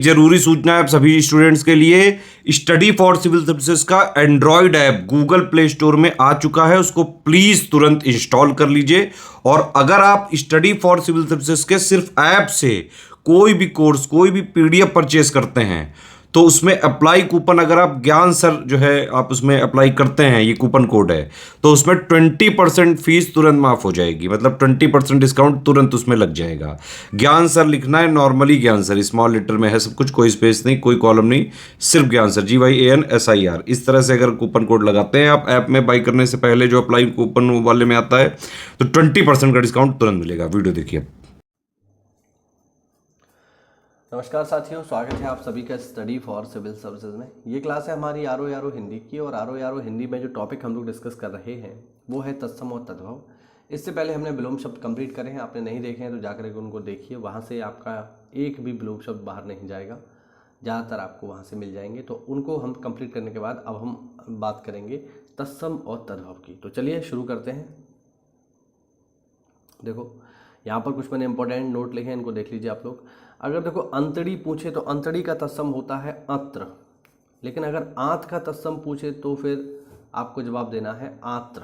जरूरी सूचना है आप सभी स्टूडेंट्स के लिए। स्टडी फॉर सिविल सर्विसेज का Android app Google play store में आ चुका है, उसको प्लीज तुरंत इंस्टॉल कर लीजिए। और अगर आप स्टडी फॉर सिविल सर्विसेज के सिर्फ ऐप से कोई भी कोर्स, कोई भी पीडीएफ परचेस करते हैं तो उसमें अप्लाई कूपन, अगर आप ज्ञान सर जो है आप उसमें अप्लाई करते हैं, ये कूपन कोड है, तो उसमें 20% फीस तुरंत माफ हो जाएगी। मतलब 20% डिस्काउंट तुरंत उसमें लग जाएगा। ज्ञान सर लिखना है, नॉर्मली ज्ञान सर स्मॉल लेटर में है सब कुछ, कोई स्पेस नहीं, कोई कॉलम नहीं, सिर्फ ज्ञान सर, GYANSIR। इस तरह से अगर कूपन कोड लगाते हैं आप ऐप में बाई करने से पहले, जो अप्लाई कूपन वाले में आता है, तो 20% का डिस्काउंट तुरंत मिलेगा। वीडियो देखिए। नमस्कार साथियों, स्वागत है आप सभी का स्टडी फॉर सिविल सर्विसेज में। ये क्लास है हमारी आरो यारो हिंदी की, और आरो यारो हिंदी में जो टॉपिक हम लोग डिस्कस कर रहे हैं वो है तत्सम और तद्भव। इससे पहले हमने विलोम शब्द कंप्लीट करे हैं, आपने नहीं देखे हैं तो जाकर के उनको देखिए, वहाँ से आपका एक भी विलोम शब्द बाहर नहीं जाएगा, ज़्यादातर आपको वहाँ से मिल जाएंगे। तो उनको हम कंप्लीट करने के बाद अब हम बात करेंगे तत्सम और तद्भव की। तो चलिए शुरू करते हैं। देखो यहाँ पर कुछ मैंने इंपॉर्टेंट नोट लिखे हैं, इनको देख लीजिए आप लोग। अगर देखो अंतड़ी पूछे तो अंतड़ी का तत्सम होता है अत्र, लेकिन अगर आंत का तत्सम पूछे तो फिर आपको जवाब देना है आत्र।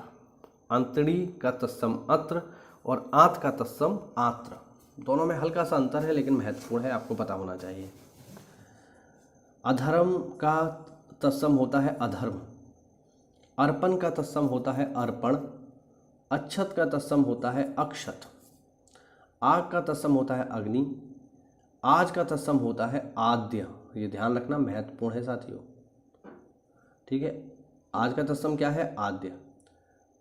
अंतड़ी का तत्सम अत्र और आंत का तत्सम आत्र, दोनों में हल्का सा अंतर है लेकिन महत्वपूर्ण है, आपको पता होना चाहिए। अधर्म का तत्सम होता है अधर्म, अर्पण का तत्सम होता है अर्पण, अक्षत का तत्सम होता है अक्षत, आग का तत्सम होता है अग्नि, आज का तत्सम होता है आद्य। ये ध्यान रखना, महत्वपूर्ण है साथियों, ठीक है। आज का तत्सम क्या है? आद्य।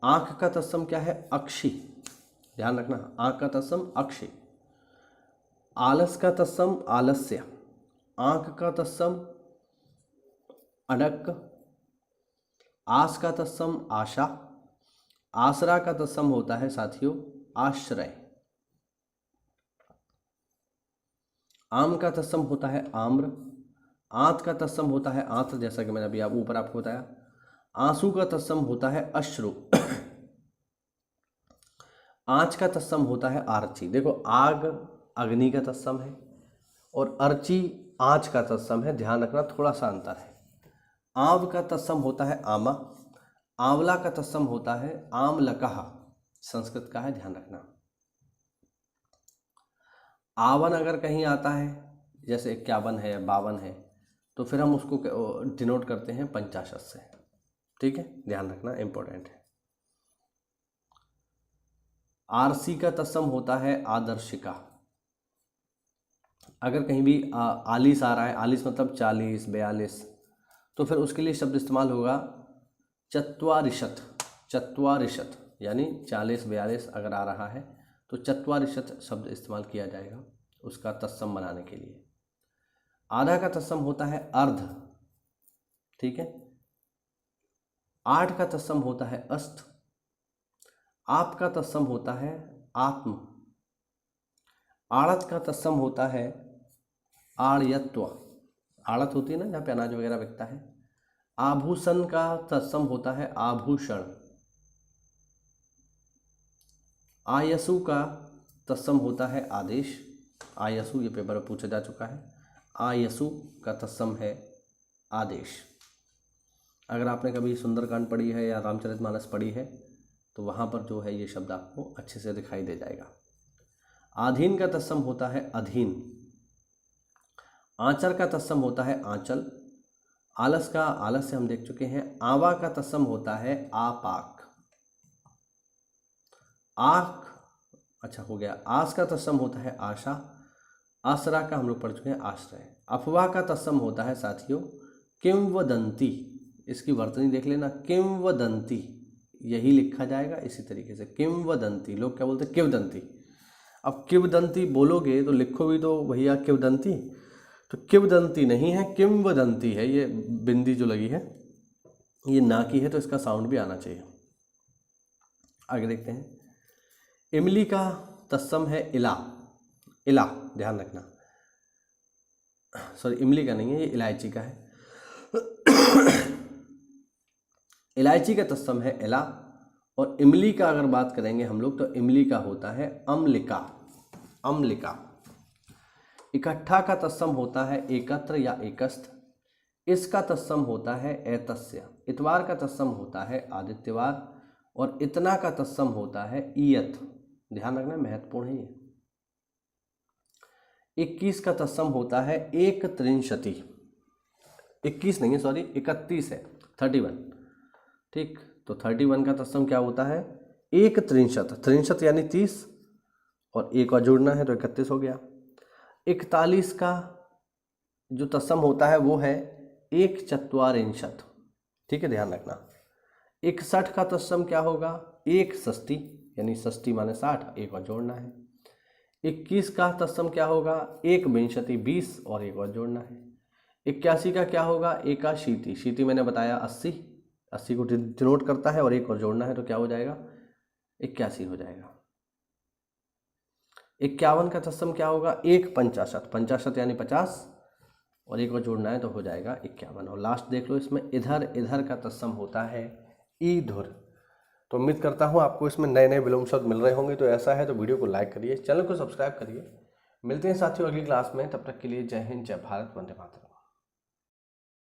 आंख का तत्सम क्या है? अक्षी, ध्यान रखना, आंख का तत्सम अक्षी। आलस का तत्सम आलस्य, आंख का तत्सम अडक, आस का तत्सम आशा, आसरा का तत्सम होता है साथियों आश्रय, आम का तत्सम होता है आम्र, आंत का तत्सम होता है आंत, जैसा कि मैंने अभी ऊपर आपको बताया। आंसू का तत्सम होता है अश्रु, आंच का तत्सम होता है आर्ची। देखो आग अग्नि का तत्सम है और अर्ची आंच का तत्सम है, ध्यान रखना, थोड़ा सा अंतर है। आंव का तत्सम होता है आमा, आंवला का तत्सम होता है आमलकः, संस्कृत का है, ध्यान रखना। आवन अगर कहीं आता है, जैसे 51 है, 52 है, तो फिर हम उसको डिनोट करते हैं 50 से, ठीक है, ध्यान रखना, इंपॉर्टेंट है। आरसी का तत्सम होता है आदर्शिका। अगर कहीं भी आलिस आ रहा है, आलिस मतलब 40, 42, तो फिर उसके लिए शब्द इस्तेमाल होगा चत्वारिशत। चत्वारिशत यानी 40, 42 अगर आ रहा है तो चत्वारिशत शब्द इस्तेमाल किया जाएगा उसका तत्सम बनाने के लिए। आधा का तत्सम होता है अर्ध, ठीक है। 8 का तत्सम होता है अस्त, आप का तत्सम होता है आत्म, आड़त का तत्सम होता है आड़यत्व, आड़त होती है ना जहाँ पे अनाज वगैरह बिकता है। आभूषण का तत्सम होता है आभूषण, आयसु का तत्सम होता है आदेश, आयसु ये पेपर में पूछा जा चुका है, आयसु का तत्सम है आदेश। अगर आपने कभी सुंदरकांड पढ़ी है या रामचरितमानस पढ़ी है तो वहाँ पर जो है ये शब्द आपको अच्छे से दिखाई दे जाएगा। आधीन का तत्सम होता है अधीन, आंचल का तत्सम होता है आंचल, आलस का आलस्य हम देख चुके हैं। आवा का तत्सम होता है आपाक, आख अच्छा हो गया। आस का तत्सम होता है आशा, आसरा का हम लोग पढ़ चुके हैं आश्रय। अफवाह का तत्सम होता है साथियों किंवदंती, इसकी वर्तनी देख लेना, किंवदंती यही लिखा जाएगा इसी तरीके से, किंवदंती। लोग क्या बोलते हैं? किंवदंती। अब किंवदंती बोलोगे तो लिखो भी तो भैया किंवदंती, तो किंवदंती नहीं है, किंवदंती है। ये बिंदी जो लगी है ये ना की है, तो इसका साउंड भी आना चाहिए। आगे देखते हैं। इमली का तत्सम है इला, इला ध्यान रखना, सॉरी इमली का नहीं है, ये इलायची का है। इलायची का तत्सम है इला, और इमली का अगर बात करेंगे हम लोग तो इमली का होता है अम्लिका, अम्लिका। इकट्ठा का तत्सम होता है एकत्र या एकस्थ। इसका तत्सम होता है एतस्य। इतवार का तत्सम होता है आदित्यवार। और इतना का तत्सम होता है ईयत। ध्यान रखना, महत्वपूर्ण है ये। 21 का तत्सम होता है एक त्रिंशति। 21 नहीं है, सॉरी 31 है, 31। ठीक, तो 31 का तत्सम क्या होता है? एक त्रिंशत। त्रिंशत यानी 30 और एक और जोड़ना है तो 31 हो गया। 41 का जो तत्सम होता है वो है एक चत्वारिंशत। ठीक है, ध्यान रखना। 61 का तत्सम क्या होगा? एक षष्ठी, यानी षष्ठी माने 60, एक और जोड़ना है। 21 का तत्सम क्या होगा? एक विंशति, 20 और एक और जोड़ना है। 81 का क्या होगा? एकाशीति। शीति मैंने बताया 80, 80 को डिनोट करता है और एक और जोड़ना है तो क्या हो जाएगा? 81 हो जाएगा। 51 का तत्सम क्या होगा? एक पंचाशत। पंचाशत यानी 50 और एक और जोड़ना है तो हो जाएगा 51। और लास्ट देख लो, इसमें इधर इधर का तत्सम होता है ईधुर। तो उम्मीद करता हूँ आपको इसमें नए नए विलोम शब्द मिल रहे होंगे। तो ऐसा है तो वीडियो को लाइक करिए, चैनल को सब्सक्राइब करिए। मिलते हैं साथियों अगली क्लास में, तब तक के लिए जय हिंद, जय भारत, वंदे मातरम।